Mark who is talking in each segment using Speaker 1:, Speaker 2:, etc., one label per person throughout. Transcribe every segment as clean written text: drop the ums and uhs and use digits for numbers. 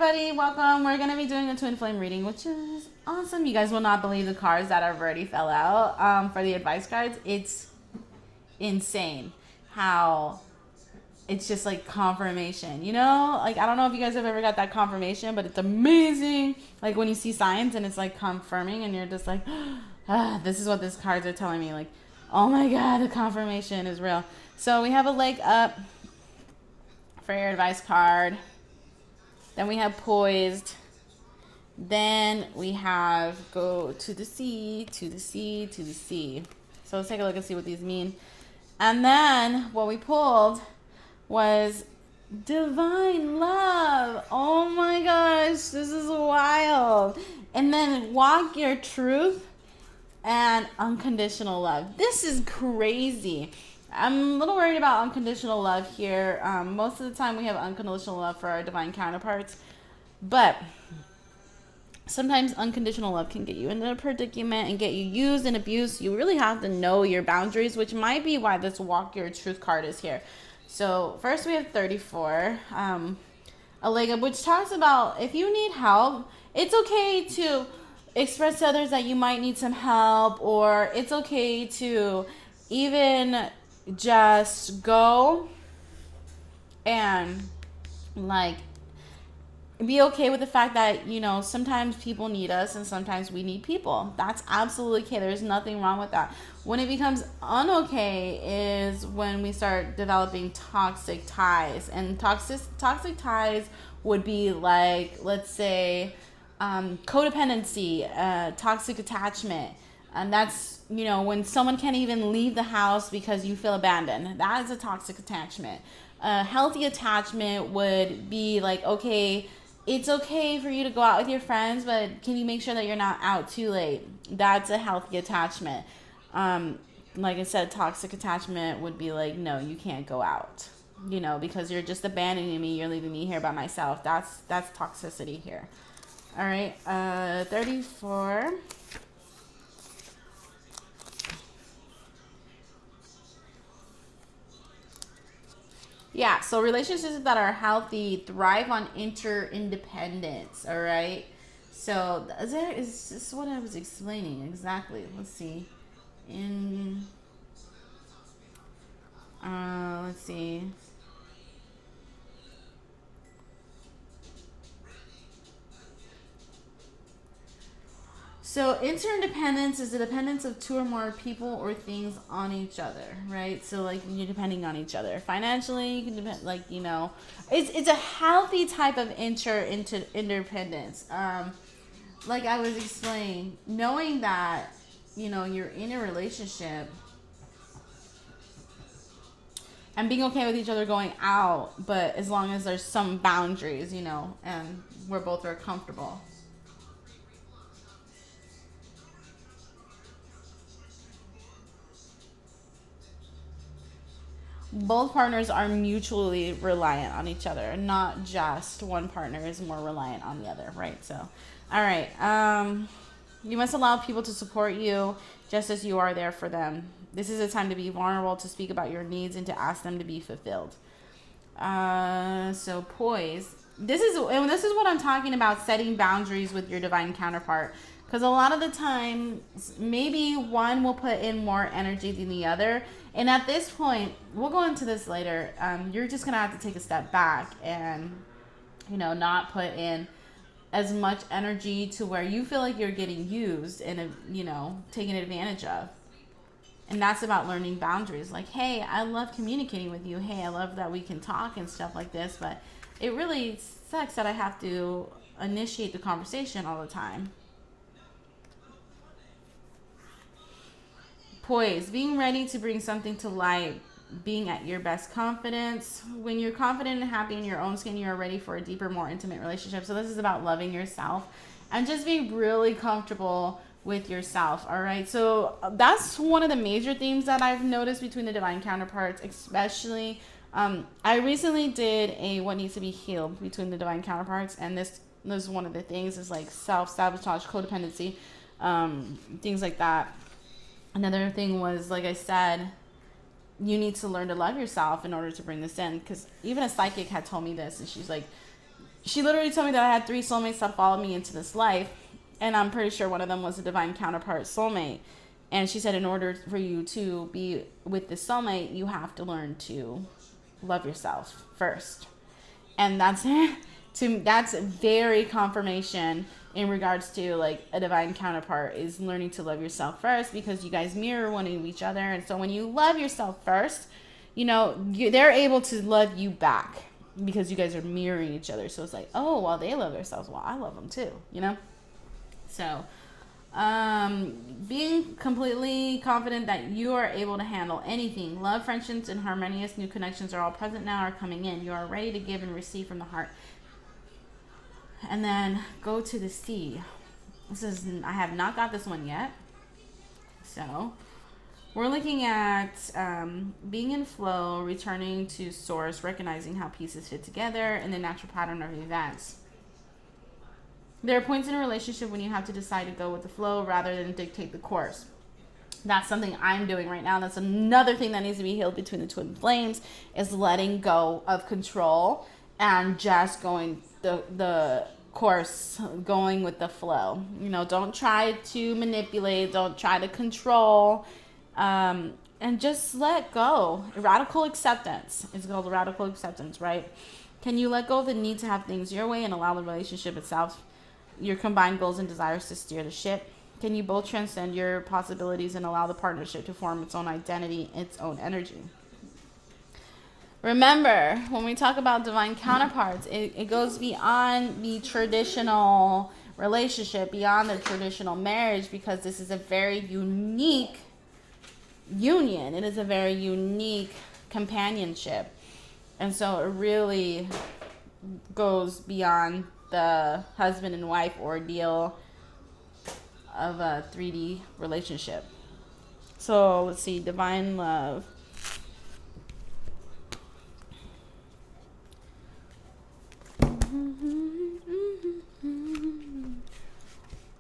Speaker 1: everybody, welcome. We're going to be doing a twin flame reading, which is awesome. You guys will not believe the cards that have already fell out for the advice cards. It's insane how it's just like confirmation, you know? Like, I don't know if you guys have ever got that confirmation, but it's amazing. Like when you see signs and it's like confirming and you're just like, this is what these cards are telling me. Like, oh my God, the confirmation is real. So we have a leg up for your advice card. Then we have poised. Then we have go to the sea, to the sea, to the sea. So let's take a look and see what these mean. And then what we pulled was divine love. Oh my gosh, this is wild. And then walk your truth and unconditional love. This is crazy. I'm a little worried about unconditional love here. Most of the time we have unconditional love for our divine counterparts, but sometimes unconditional love can get you into a predicament and get you used and abused. You really have to know your boundaries, which might be why this walk your truth card is here. So first we have 34, a leg up, which talks about if you need help, it's okay to express to others that you might need some help, or it's okay to even just go and like be okay with the fact that, you know, sometimes people need us and sometimes we need people. That's absolutely okay. There's nothing wrong with that. When it becomes unokay is when we start developing toxic ties. And toxic ties would be like, let's say, codependency, toxic attachment. And that's, you know, when someone can't even leave the house because you feel abandoned. That is a toxic attachment. A healthy attachment would be like, okay, it's okay for you to go out with your friends, but can you make sure that you're not out too late? That's a healthy attachment. Like I said, toxic attachment would be like, no, you can't go out, you know, because you're just abandoning me. You're leaving me here by myself. That's toxicity here. All right. 34. Yeah, so relationships that are healthy thrive on interdependence, all right? So is this what I was explaining exactly? Let's see. Let's see. So interdependence is the dependence of two or more people or things on each other, right? So like you're depending on each other financially. You can depend, like, you know, it's a healthy type of interdependence. Like I was explaining, knowing that, you know, you're in a relationship and being okay with each other going out, but as long as there's some boundaries, you know, and we're both are comfortable. Both partners are mutually reliant on each other, not just one partner is more reliant on the other, right? So, all right. You must allow people to support you just as you are there for them. This is a time to be vulnerable, to speak about your needs, and to ask them to be fulfilled. So poise. This is what I'm talking about, setting boundaries with your divine counterpart. Because a lot of the time, maybe one will put in more energy than the other. And at this point, we'll go into this later. You're just going to have to take a step back and, you know, not put in as much energy to where you feel like you're getting used and, you know, taken advantage of. And that's about learning boundaries. Like, hey, I love communicating with you. Hey, I love that we can talk and stuff like this. But it really sucks that I have to initiate the conversation all the time. Poise, being ready to bring something to light, being at your best confidence. When you're confident and happy in your own skin, you're ready for a deeper, more intimate relationship. So this is about loving yourself and just being really comfortable with yourself. All right, so that's one of the major themes that I've noticed between the divine counterparts, especially I recently did a what needs to be healed between the divine counterparts, and this was one of the things is like self-sabotage, codependency, things like that. Another thing was, like I said, you need to learn to love yourself in order to bring this in, because even a psychic had told me this, and she's like, She literally told me that I had 3 soulmates that followed me into this life, and I'm pretty sure one of them was a divine counterpart soulmate. And she said, in order for you to be with this soulmate, you have to learn to love yourself first. And that's that's very confirmation in regards to like a divine counterpart, is learning to love yourself first, because you guys mirror one of each other. And so when you love yourself first, they're able to love you back, because you guys are mirroring each other. So it's like, oh, well, they love themselves, well, I love them too, So being completely confident that you are able to handle anything. Love, friendships, and harmonious new connections are all present now, are coming in. You are ready to give and receive from the heart. And then go to the sea. I have not got this one yet. So we're looking at being in flow, returning to source, recognizing how pieces fit together, and the natural pattern of events. There are points in a relationship when you have to decide to go with the flow rather than dictate the course. That's something I'm doing right now. That's another thing that needs to be healed between the twin flames, is letting go of control and just going the course, going with the flow. Don't try to manipulate, don't try to control, and just let go. Radical acceptance. It's called radical acceptance, right? Can you let go of the need to have things your way and allow the relationship itself, your combined goals and desires, to steer the ship? Can you both transcend your possibilities and allow the partnership to form its own identity, its own energy? Remember, when we talk about divine counterparts, it goes beyond the traditional relationship, beyond the traditional marriage, because this is a very unique union. It is a very unique companionship. And so it really goes beyond the husband and wife ordeal of a 3D relationship. So let's see, divine love.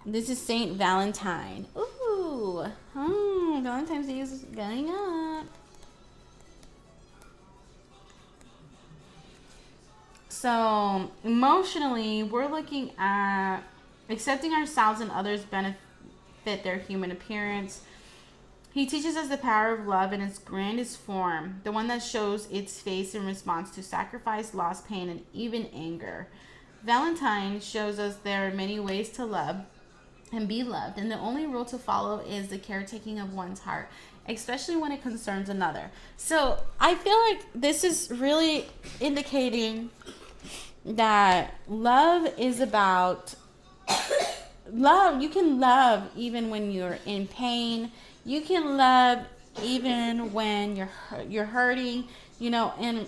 Speaker 1: This is Saint Valentine. Ooh, Valentine's Day is going up. So emotionally, we're looking at accepting ourselves and others benefit their human appearance. He teaches us the power of love in its grandest form, the one that shows its face in response to sacrifice, loss, pain, and even anger. Valentine shows us there are many ways to love and be loved, and the only rule to follow is the caretaking of one's heart, especially when it concerns another. So I feel like this is really indicating that love is about love. You can love even when you're in pain. You can love even when you're hurting, and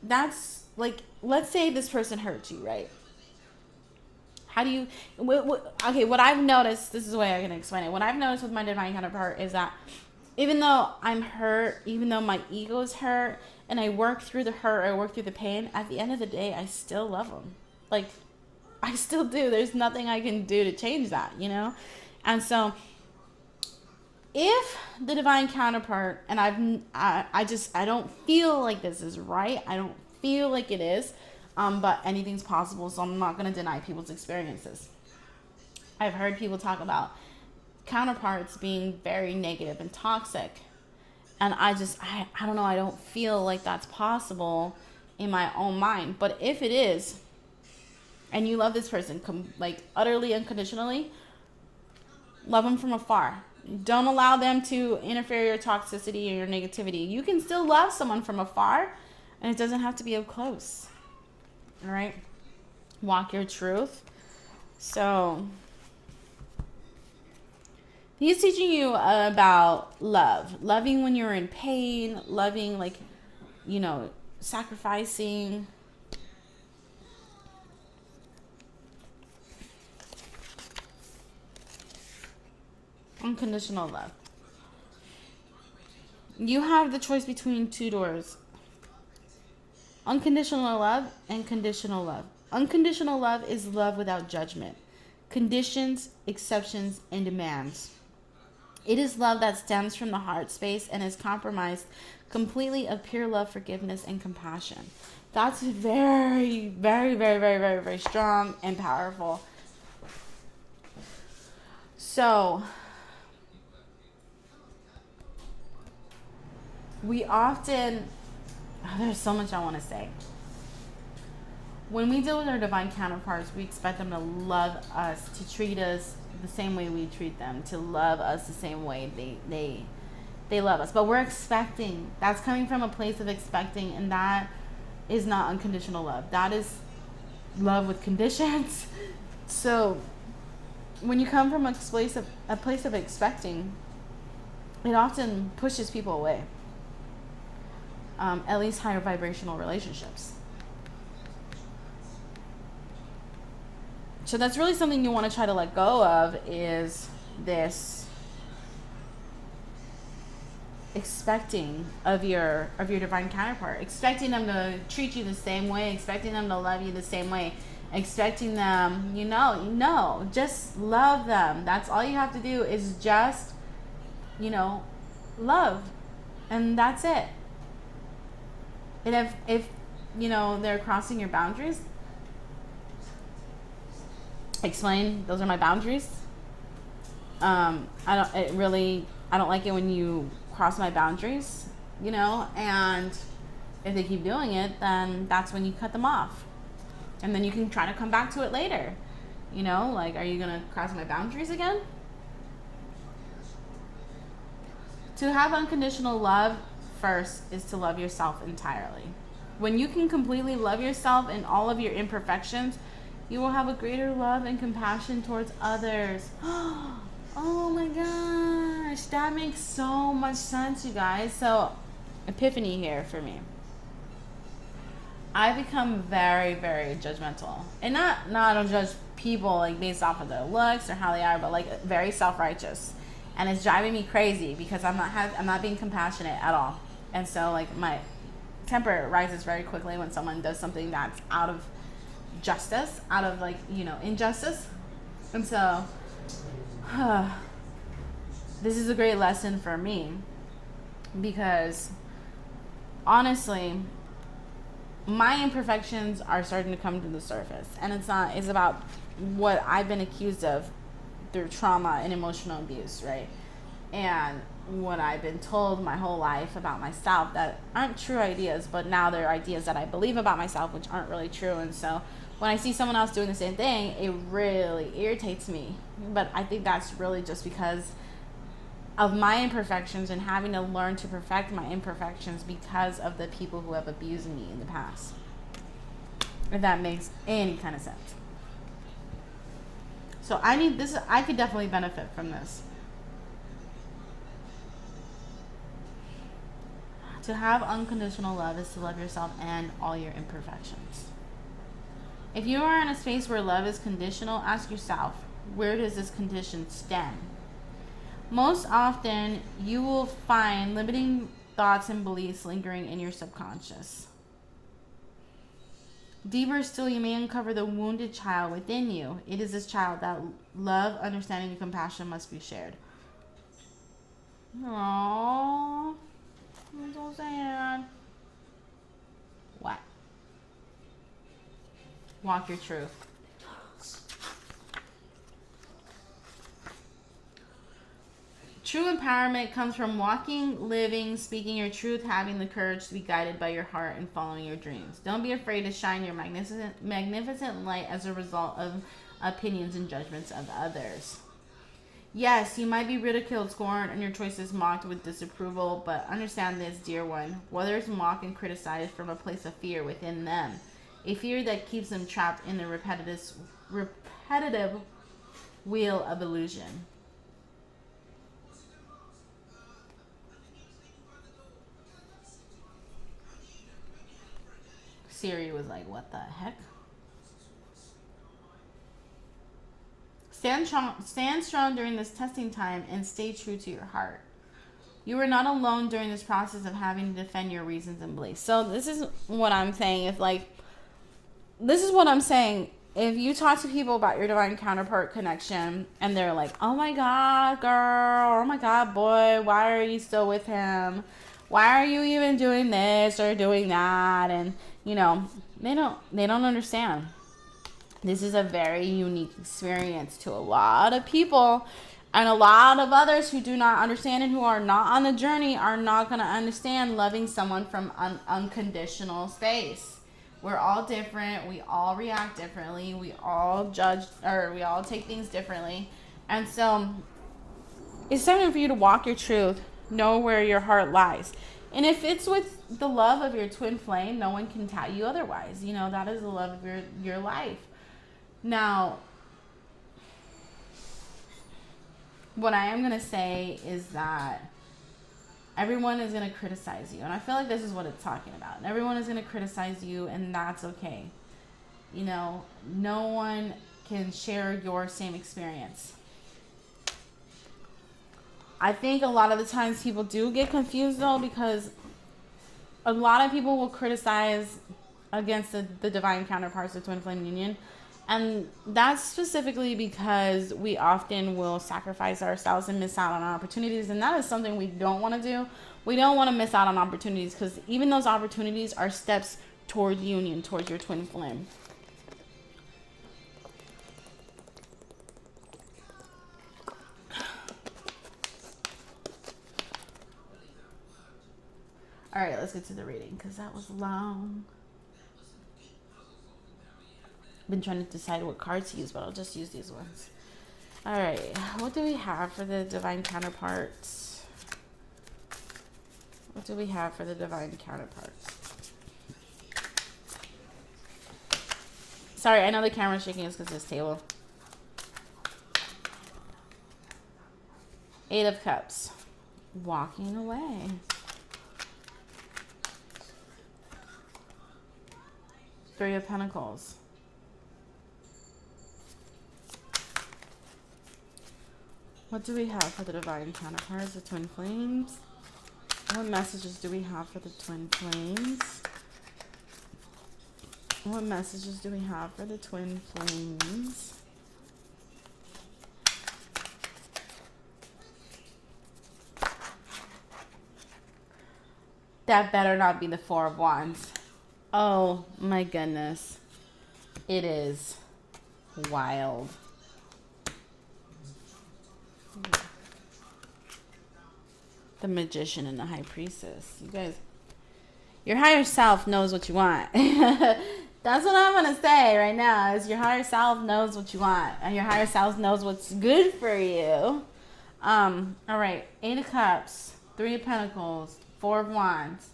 Speaker 1: that's like, let's say this person hurt you, right? How do you, okay, what I've noticed, this is the way I can explain it. What I've noticed with my divine counterpart is that even though I'm hurt, even though my ego is hurt, and I work through the hurt, I work through the pain, at the end of the day, I still love them. Like, I still do. There's nothing I can do to change that, And so, if the divine counterpart, and I don't feel like this is right. I don't feel like it is. But anything's possible, so I'm not going to deny people's experiences. I've heard people talk about counterparts being very negative and toxic. And I don't know, I don't feel like that's possible in my own mind. But if it is, and you love this person like utterly unconditionally, love them from afar. Don't allow them to interfere your toxicity or your negativity. You can still love someone from afar, and it doesn't have to be up close. All right? Walk your truth. So he's teaching you about love. Loving when you're in pain. Loving, like, sacrificing. Unconditional love. You have the choice between 2 doors. Unconditional love and conditional love. Unconditional love is love without judgment, conditions, exceptions, and demands. It is love that stems from the heart space and is compromised completely of pure love, forgiveness, and compassion. That's very, very, very, very, very, very strong and powerful. So, we often, there's so much I want to say. When we deal with our divine counterparts, we expect them to love us, to treat us the same way we treat them, to love us the same way they love us. But we're expecting, that's coming from a place of expecting, and that is not unconditional love. That is love with conditions. So when you come from a place of expecting, it often pushes people away. At least higher vibrational relationships. So that's really something you want to try to let go of, is this expecting of your divine counterpart, expecting them to treat you the same way, expecting them to love you the same way, expecting them, just love them. That's all you have to do, is just, love, and that's it. And if they're crossing your boundaries, explain, those are my boundaries. I don't like it when you cross my boundaries, and if they keep doing it, then that's when you cut them off. And then you can try to come back to it later. Like, are you gonna cross my boundaries again? To have unconditional love first is to love yourself entirely. When you can completely love yourself and all of your imperfections, you will have a greater love and compassion towards others. Oh my gosh, that makes so much sense, you guys. So, epiphany here for me. I become very, very judgmental. And I don't judge people like based off of their looks or how they are, but like very self-righteous. And it's driving me crazy because I'm not being compassionate at all. And so like my temper rises very quickly when someone does something that's out of justice, out of injustice. And so this is a great lesson for me, because honestly, my imperfections are starting to come to the surface, and it's about what I've been accused of through trauma and emotional abuse, right? And what I've been told my whole life about myself that aren't true ideas, but now they're ideas that I believe about myself, which aren't really true. And so when I see someone else doing the same thing, it really irritates me. But I think that's really just because of my imperfections and having to learn to perfect my imperfections because of the people who have abused me in the past. If that makes any kind of sense. So I could definitely benefit from this. To have unconditional love is to love yourself and all your imperfections. If you are in a space where love is conditional, ask yourself, where does this condition stem? Most often, you will find limiting thoughts and beliefs lingering in your subconscious. Deeper still, you may uncover the wounded child within you. It is this child that love, understanding, and compassion must be shared. Aww. I'm so sad. What? Walk your truth. True empowerment comes from walking, living, speaking your truth, having the courage to be guided by your heart and following your dreams. Don't be afraid to shine your magnificent light as a result of opinions and judgments of others. Yes, you might be ridiculed, scorned, and your choices mocked with disapproval, but understand this, dear one. Others mock and criticize from a place of fear within them, a fear that keeps them trapped in the repetitive wheel of illusion. Siri was like, what the heck? Stand strong during this testing time and stay true to your heart. You are not alone during this process of having to defend your reasons and beliefs. So this is what I'm saying. This is what I'm saying. if you talk to people about your divine counterpart connection and they're like, oh my God, girl, oh my God, boy, why are you still with him? Why are you even doing this or doing that? And, you know, they don't understand. This is a very unique experience to a lot of people, and a lot of others who do not understand and who are not on the journey are not going to understand loving someone from unconditional space. We're all different. We all react differently. We all judge, or we all take things differently. And so it's time for you to walk your truth, know where your heart lies. And if it's with the love of your twin flame, no one can tell you otherwise. You know, that is the love of your life. Now, what I am going to say is that everyone is going to criticize you. And I feel like this is what it's talking about. Everyone is going to criticize you, and that's okay. You know, no one can share your same experience. I think a lot of the times people do get confused, though, because a lot of people will criticize against the divine counterparts of twin flame union. And that's specifically because we often will sacrifice ourselves and miss out on opportunities. And that is something we don't want to do. We don't want to miss out on opportunities, because even those opportunities are steps toward union, towards your twin flame. All right, let's get to the reading, because that was long. Been trying to decide what cards to use, but I'll just use these ones. All right, what do we have for the divine counterparts? What do we have for the divine counterparts? Sorry, I know the camera's shaking. It's because of this table. 8 of Cups. Walking away. Three of Pentacles. What do we have for the divine counterparts, the twin flames? What messages do we have for the twin flames? What messages do we have for the twin flames? That better not be the Four of Wands. Oh my goodness. It is wild. The Magician and the High Priestess. You guys, your higher self knows what you want. That's what I'm going to say right now, is your higher self knows what you want. And your higher self knows what's good for you. All right. 8 of Cups. 3 of Pentacles. 4 of Wands.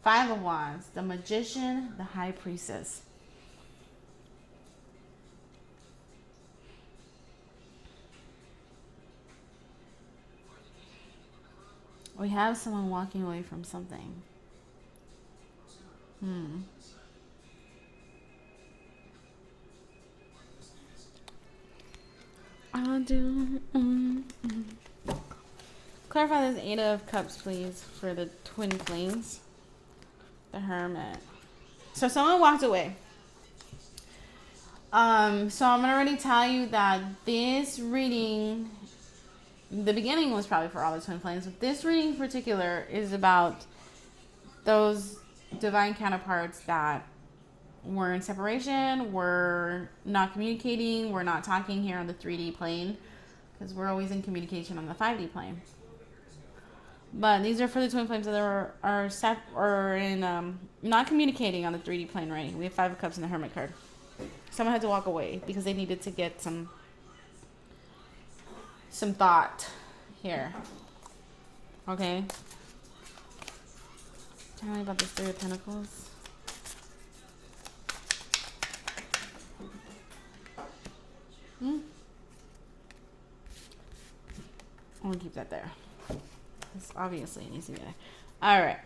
Speaker 1: 5 of Wands. The Magician. The High Priestess. We have someone walking away from something. I'll do. Clarify this 8 of Cups, please, for the twin flames. The Hermit. So someone walked away. So I'm gonna already tell you that this reading, the beginning was probably for all the twin flames, but this reading in particular is about those divine counterparts that were in separation, were not communicating, we're not talking here on the 3D plane, because we're always in communication on the 5D plane. But these are for the twin flames that are in not communicating on the 3D plane, right? We have 5 of Cups and the Hermit card. Someone had to walk away because they needed to get some thought here. Okay. Tell me about this 3 of Pentacles. I'm gonna keep that there. Because obviously it needs to be there. Alright.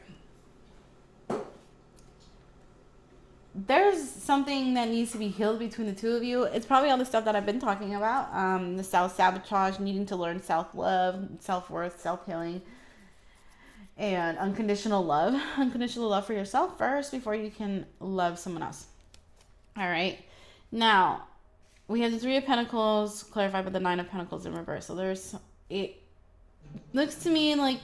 Speaker 1: There's something that needs to be healed between the two of you. It's probably all the stuff that I've been talking about. The self-sabotage, needing to learn self-love, self-worth, self-healing, and unconditional love. Unconditional love for yourself first before you can love someone else. All right. Now, we have the Three of Pentacles clarified by the Nine of Pentacles in reverse. So it looks to me like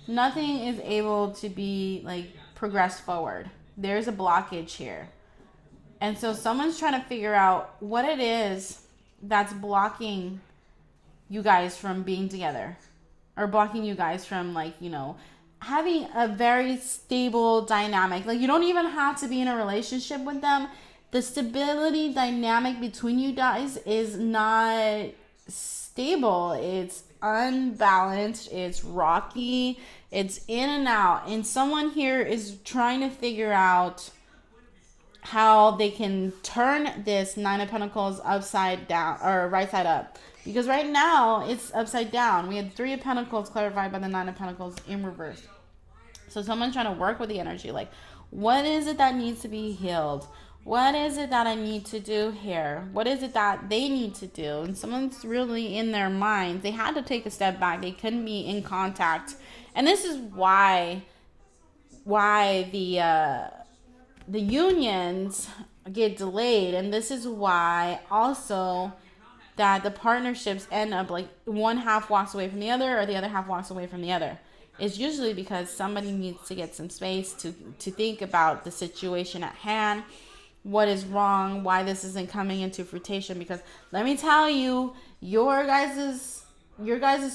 Speaker 1: nothing is able to be like progress forward. There's a blockage here. And so someone's trying to figure out what it is that's blocking you guys from being together, or blocking you guys from, like, you know, having a very stable dynamic. Like, you don't even have to be in a relationship with them. The stability dynamic between you guys is not stable. It's unbalanced. It's rocky. It's in and out. And someone here is trying to figure out how they can turn this Nine of Pentacles upside down, or right side up. Because right now it's upside down. We had Three of Pentacles clarified by the Nine of Pentacles in reverse. So someone's trying to work with the energy. Like, what is it that needs to be healed? What is it that I need to do here? What is it that they need to do? And someone's really in their mind. They had to take a step back. They couldn't be in contact. And this is why the unions get delayed. And this is why also that the partnerships end up like one half walks away from the other, or the other half walks away from the other. It's usually because somebody needs to get some space to think about the situation at hand, what is wrong, why this isn't coming into fruition. Because let me tell you, your guys'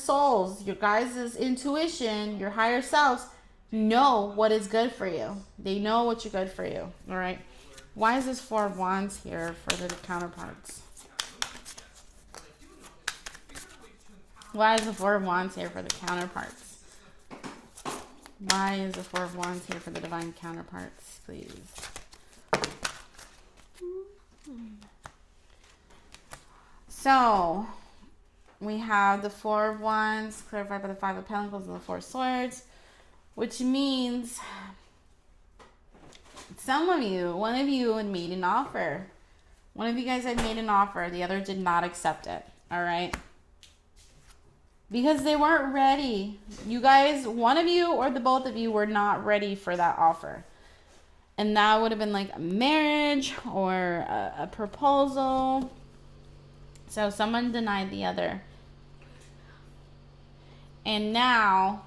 Speaker 1: souls, your guys' intuition, your higher selves know what is good for you. They know what's good for you. All right. Why is this Four of Wands here for the counterparts? Why is the Four of Wands here for the counterparts? Why is the Four of Wands here for the divine counterparts, please? So, we have the Four of Wands clarified by the Five of Pentacles and the Four of Swords, which means some of you, one of you had made an offer. One of you guys had made an offer. The other did not accept it. All right? Because they weren't ready. You guys, one of you or the both of you were not ready for that offer. And that would have been like a marriage or a proposal. So someone denied the other. And now,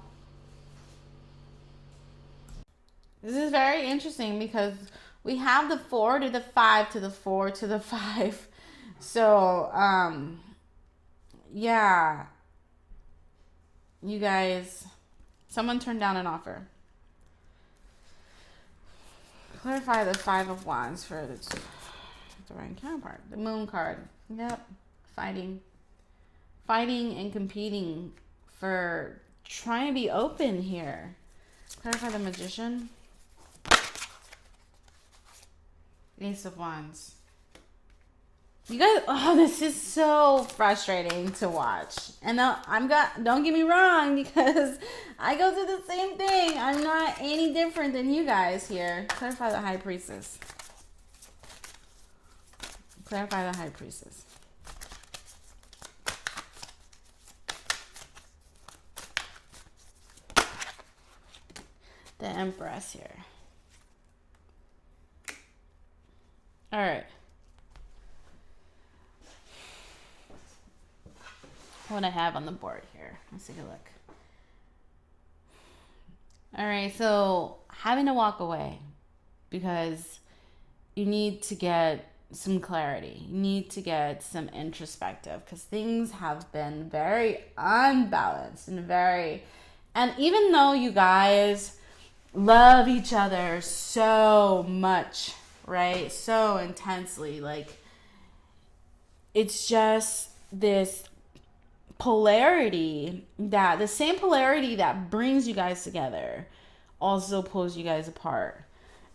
Speaker 1: this is very interesting because we have the 4 to the 5 to the 4 to the 5. So, yeah. You guys, someone turned down an offer. Clarify the Five of Wands for the divine counterpart. The Moon card. Yep. Fighting and competing for trying to be open here. Clarify the Magician. Ace of Wands. You guys, oh, this is so frustrating to watch. And don't get me wrong, because I go through the same thing. I'm not any different than you guys here. Clarify the High Priestess. Clarify the High Priestess. The Empress here. All right. What I have on the board here. Let's take a look. All right, so having to walk away because you need to get some clarity. You need to get some introspective because things have been very unbalanced and even though you guys love each other so much, right? So intensely, like it's just this polarity, that the same polarity that brings you guys together also pulls you guys apart.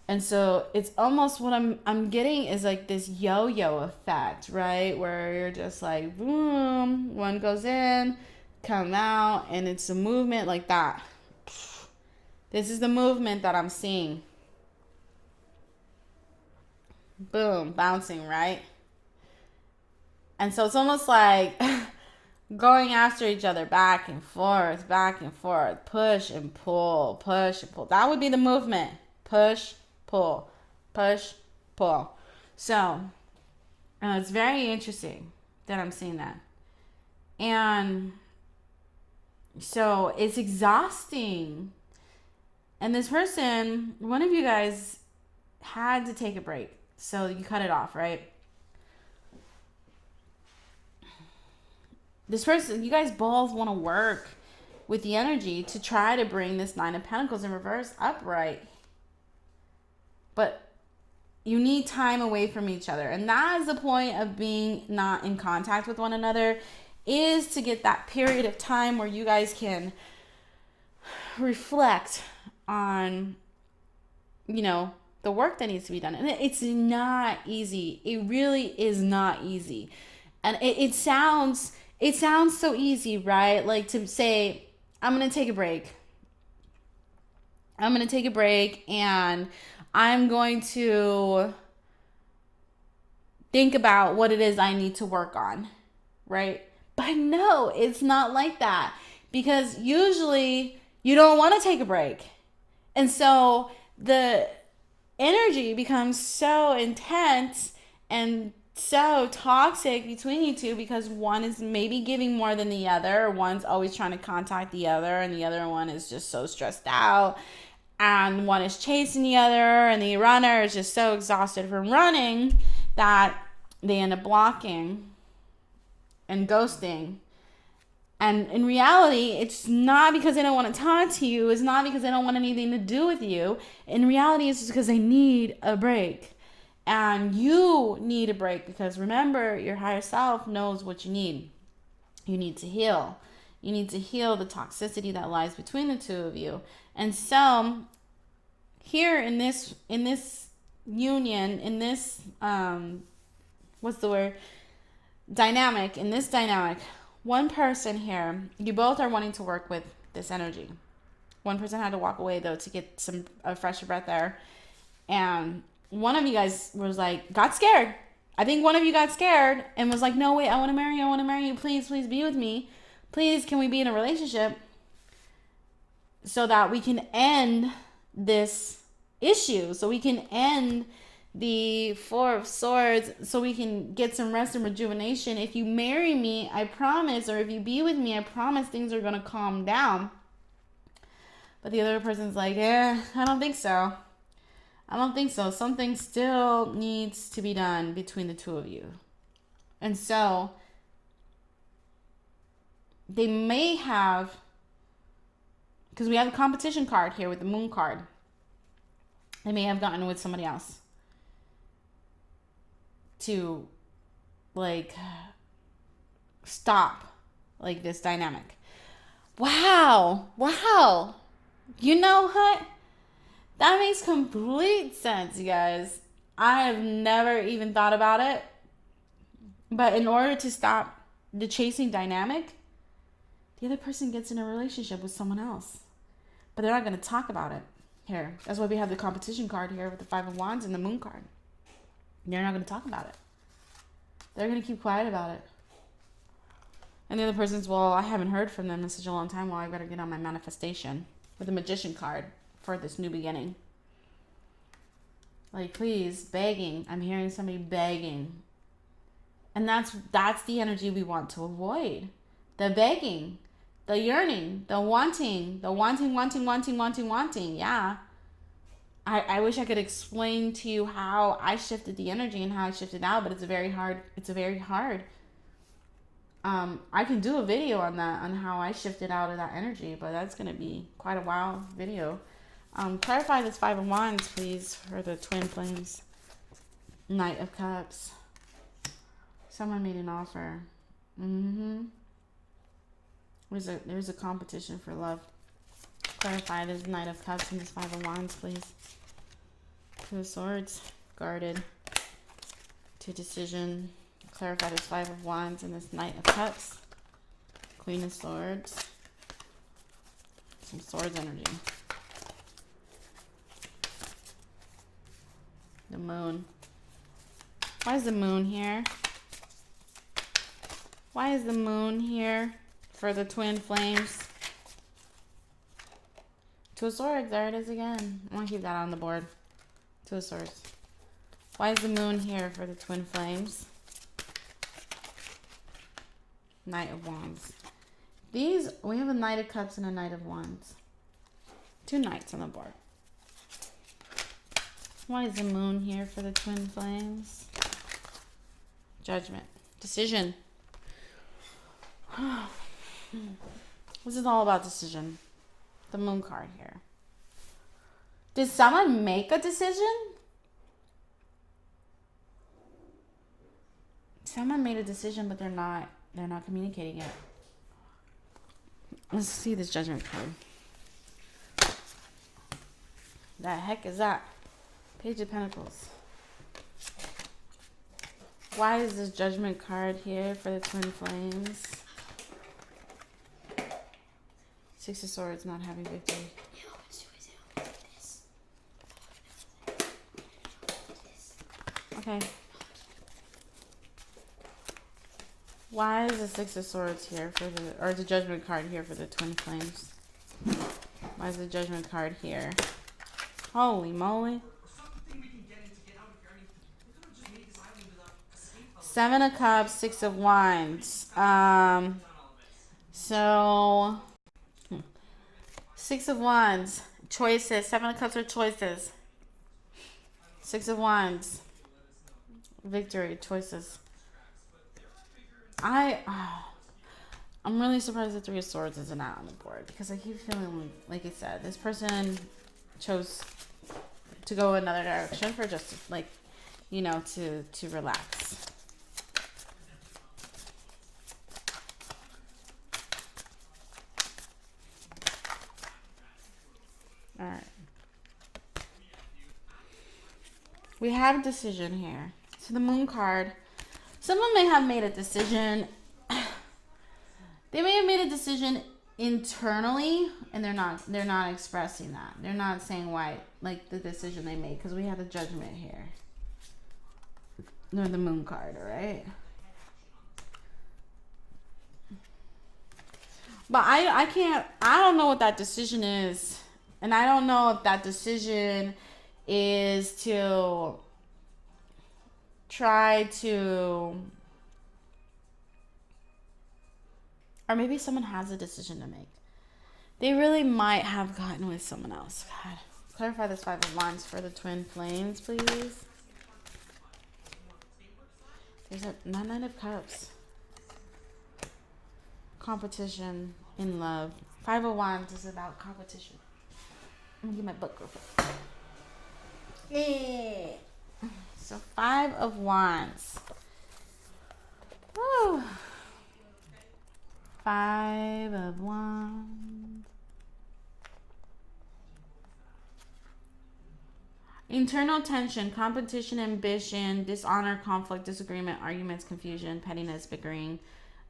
Speaker 1: And so it's almost what I'm getting is like this yo-yo effect, right? Where you're just like, boom, one goes in, come out, and it's a movement like that. This is the movement that I'm seeing. Boom, bouncing, right? And so it's almost like going after each other back and forth, push and pull, push and pull. That would be the movement. Push, pull, push, pull. So, It's very interesting that I'm seeing that. And so it's exhausting. And this person, one of you guys had to take a break. So you cut it off, right? This person, you guys both want to work with the energy to try to bring this Nine of Pentacles in reverse upright. But you need time away from each other. And that is the point of being not in contact with one another, is to get that period of time where you guys can reflect on, you know, the work that needs to be done. And it's not easy. It really is not easy. And it sounds so easy, right? Like to say, I'm going to take a break. I'm going to take a break and I'm going to think about what it is I need to work on, right? But no, it's not like that, because usually you don't want to take a break. And so the energy becomes so intense and so toxic between you two, because one is maybe giving more than the other, or one's always trying to contact the other, and the other one is just so stressed out, and one is chasing the other, and the runner is just so exhausted from running that they end up blocking and ghosting. And in reality, it's not because they don't want to talk to you. It's not because they don't want anything to do with you. In reality, it's just because they need a break. And you need a break, because remember, your higher self knows what you need. You need to heal. You need to heal the toxicity that lies between the two of you. And so here in this union, in this, what's the word? Dynamic, in this dynamic, one person here, you both are wanting to work with this energy. One person had to walk away, though, to get a fresher breath air. And one of you guys was like, got scared. I think one of you got scared and was like, no, wait, I want to marry you. I want to marry you. Please, please be with me. Please, can we be in a relationship so that we can end this issue, so we can end the Four of Swords, so we can get some rest and rejuvenation. If you marry me, I promise, or if you be with me, I promise things are going to calm down. But the other person's like, I don't think so. I don't think so. Something still needs to be done between the two of you. And so they may have, because we have a competition card here with the Moon card, they may have gotten with somebody else to like stop like this dynamic. Wow. You know what? That makes complete sense, you guys. I have never even thought about it. But in order to stop the chasing dynamic, the other person gets in a relationship with someone else. But they're not going to talk about it here. That's why we have the competition card here with the Five of Wands and the Moon card. They're not going to talk about it. They're going to keep quiet about it. And the other person's, well, I haven't heard from them in such a long time. Well, I better get on my manifestation with the Magician card for this new beginning. Like, please, begging. I'm hearing somebody begging. And that's the energy we want to avoid. The begging, the yearning, the wanting. Yeah. I wish I could explain to you how I shifted the energy and how I shifted out, but it's very hard. I can do a video on that, on how I shifted out of that energy, but that's going to be quite a while video. Clarify this Five of Wands, please, for the twin flames. Knight of Cups. Someone made an offer. There's a competition for love. Clarify this Knight of Cups and this Five of Wands, please. Two of Swords, guarded. To decision. Clarify this Five of Wands and this Knight of Cups. Queen of Swords. Some Swords energy. The Moon. Why is the Moon here? Why is the Moon here for the twin flames? Two of Swords, there it is again. I want to keep that on the board. Two of Swords. Why is the Moon here for the twin flames? Knight of Wands. These, we have a Knight of Cups and a Knight of Wands. 2 knights on the board. Why is the moon here for the twin flames? Judgment. Decision. This is all about decision. The moon card here. Did someone make a decision? Someone made a decision, but they're not communicating it. Let's see this Judgment card. The heck is that? Page of Pentacles. Why is this Judgment card here for the twin flames? 6 of Swords, not having victory. Okay. Why is the 6 of Swords here for the, or the Judgment card here for the twin flames? Why is the Judgment card here? Holy moly. 7 of Cups, 6 of Wands. So 6 of Wands, choices. 7 of Cups are choices. 6 of Wands, victory, choices. I'm really surprised the 3 of Swords isn't out on the board, because I keep feeling, like I said, this person chose to go another direction for just, like, you know, to relax. All right. We have a decision here. So the moon card, someone may have made a decision. They may have made a decision internally, and they're not expressing that. They're not saying why, like, the decision they made, because we had a Judgment here. No, the moon card, all right? But I don't know what that decision is. And I don't know if that decision is to try to, or maybe someone has a decision to make. They really might have gotten with someone else. God, clarify this 5 of Wands for the twin flames, please. There's a Nine of Cups. Competition in love. 5 of Wands is about competition. Let me get my book real quick. Yeah. So 5 of Wands. Woo. 5 of Wands. Internal tension, competition, ambition, dishonor, conflict, disagreement, arguments, confusion, pettiness, bickering,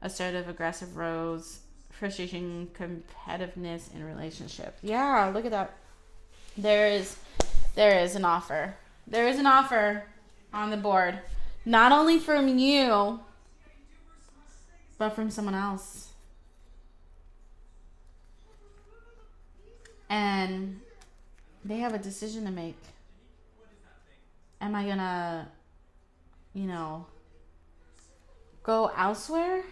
Speaker 1: assertive, aggressive roles, frustration, competitiveness in relationship. Yeah, look at that. There is an offer. There is an offer on the board. Not only from you, but from someone else. And they have a decision to make. Am I gonna, go elsewhere?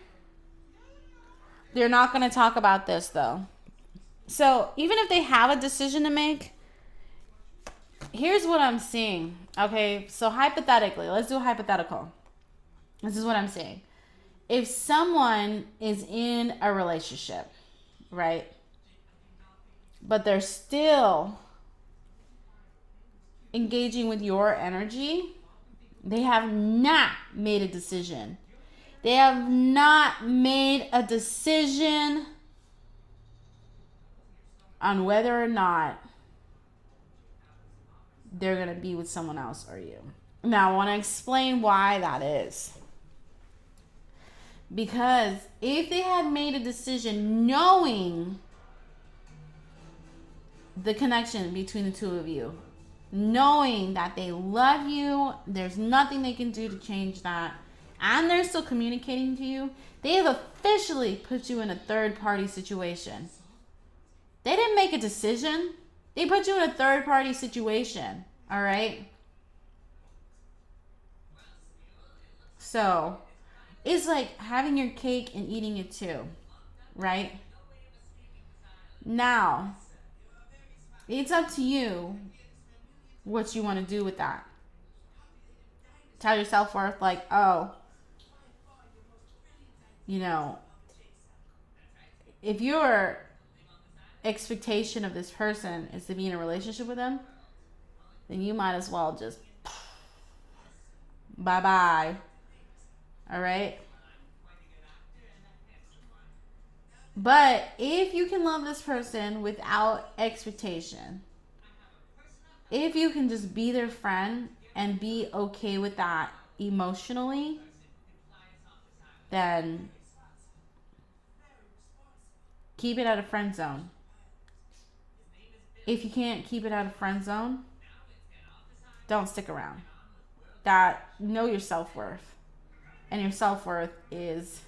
Speaker 1: They're not gonna talk about this, though. So even if they have a decision to make, here's what I'm seeing. Okay, so hypothetically, let's do a hypothetical. This is what I'm saying. If someone is in a relationship, right, but they're still engaging with your energy, they have not made a decision. They have not made a decision on whether or not they're going to be with someone else or you. Now, I want to explain why that is. Because if they had made a decision knowing the connection between the two of you, knowing that they love you, there's nothing they can do to change that, and they're still communicating to you, they have officially put you in a third-party situation. They didn't make a decision. They put you in a third-party situation, all right? So, It's like having your cake and eating it too, right? Now, it's up to you what you want to do with that. Tell your self-worth like, oh, you know, if your expectation of this person is to be in a relationship with them, then you might as well just bye-bye. All right? But if you can love this person without expectation, if you can just be their friend and be okay with that emotionally, then keep it at a friend zone. If you can't keep it at a friend zone, don't stick around. Know your self-worth. And your self-worth is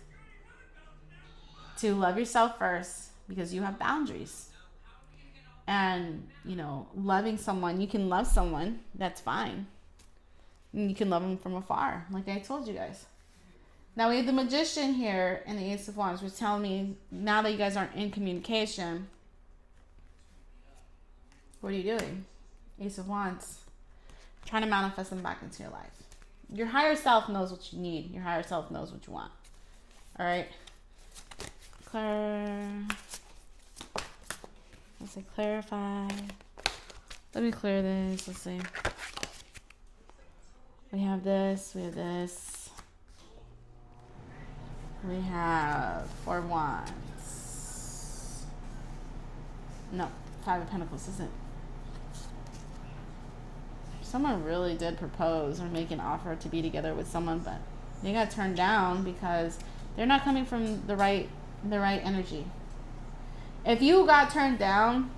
Speaker 1: to love yourself first because you have boundaries. And, loving someone, you can love someone, that's fine. And you can love them from afar, like I told you guys. Now we have the Magician here and the Ace of Wands, which is telling me now that you guys aren't in communication, what are you doing? Ace of Wands. Trying to manifest them back into your life. Your higher self knows what you need. Your higher self knows what you want. All right. Let's say clarify. Let me clear this. Let's see. We have this. We have this. We have 4 of Wands. No, 5 of Pentacles isn't. Someone really did propose or make an offer to be together with someone, but they got turned down because they're not coming from the right energy. If you got turned down,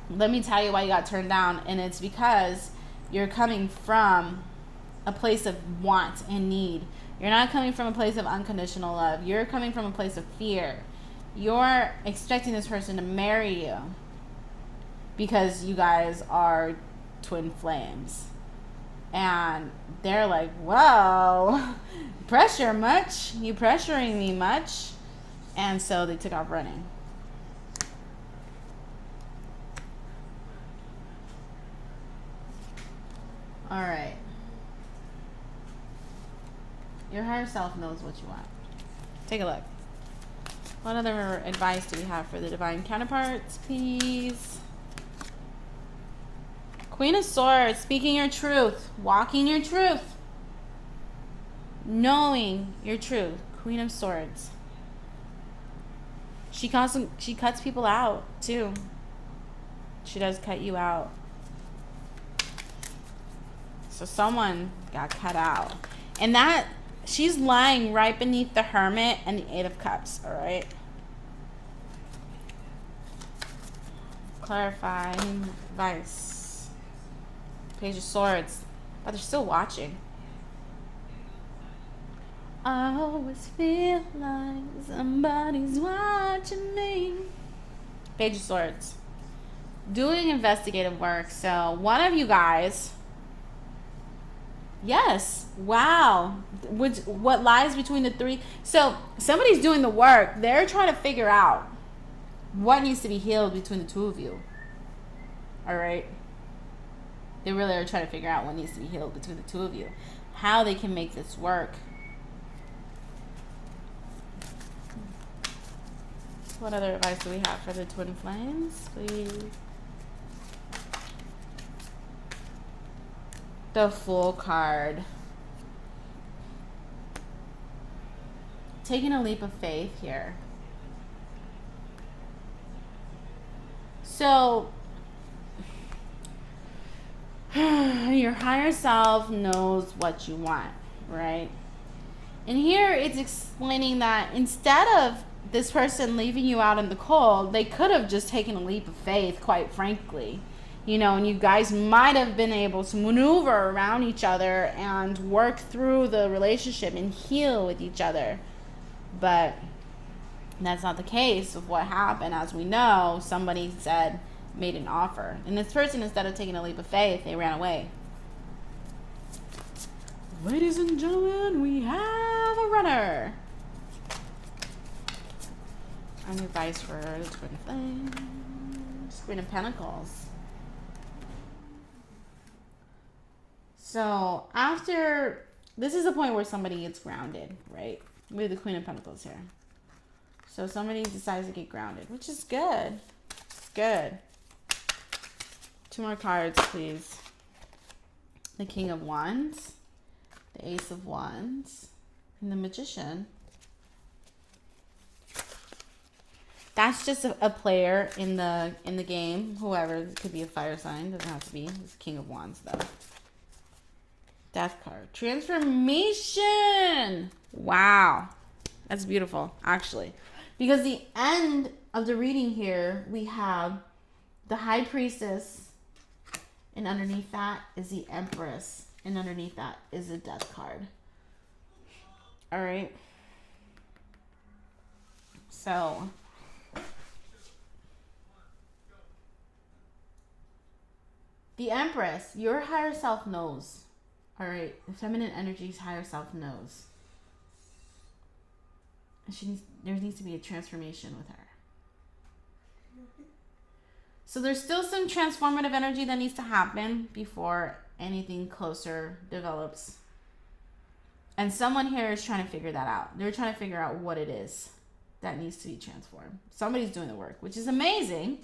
Speaker 1: let me tell you why you got turned down, and it's because you're coming from a place of want and need. You're not coming from a place of unconditional love. You're coming from a place of fear. You're expecting this person to marry you because you guys are twin flames. And they're like, whoa, pressure much? You pressuring me much? And so they took off running. All right. Your higher self knows what you want. Take a look. What other advice do we have for the divine counterparts, please? Queen of Swords, speaking your truth, walking your truth, knowing your truth. Queen of Swords. She cuts people out too. She does cut you out. So someone got cut out. And that, she's lying right beneath the Hermit and the 8 of Cups, all right? Clarify, advice. Page of Swords. But they're still watching. I always feel like somebody's watching me. Page of Swords. Doing investigative work. So one of you guys... Yes. Wow. What lies between the 3? So somebody's doing the work. They're trying to figure out what needs to be healed between the 2 of you. All right. They really are trying to figure out what needs to be healed between the 2 of you. How they can make this work. What other advice do we have for the twin flames, please? The Fool card. Taking a leap of faith here. So, your higher self knows what you want, right? And here it's explaining that instead of this person leaving you out in the cold, they could have just taken a leap of faith, quite frankly. And you guys might have been able to maneuver around each other and work through the relationship and heal with each other. But that's not the case of what happened. As we know, somebody made an offer. And this person, instead of taking a leap of faith, they ran away. Ladies and gentlemen, we have runner. And advice for the twin flames. Queen of Pentacles. So after, this is the point where somebody gets grounded, right? We have the Queen of Pentacles here. So somebody decides to get grounded, which is good. It's good. 2 more cards, please. The King of Wands, the Ace of Wands, and the Magician. That's just a player in the game. Whoever, it could be a fire sign, doesn't have to be. It's King of Wands though. Death card. Transformation. Wow. That's beautiful, actually. Because the end of the reading here, we have the High Priestess, and underneath that is the Empress, and underneath that is the Death card. All right. So the Empress, your higher self knows. All right, the feminine energy's higher self knows. There needs to be a transformation with her. So there's still some transformative energy that needs to happen before anything closer develops. And someone here is trying to figure that out. They're trying to figure out what it is that needs to be transformed. Somebody's doing the work, which is amazing.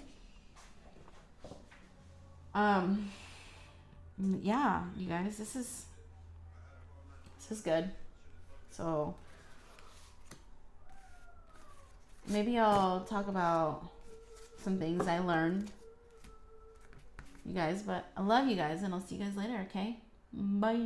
Speaker 1: Yeah, you guys, this is good. So maybe I'll talk about some things I learned, you guys, but I love you guys, and I'll see you guys later, okay? Bye.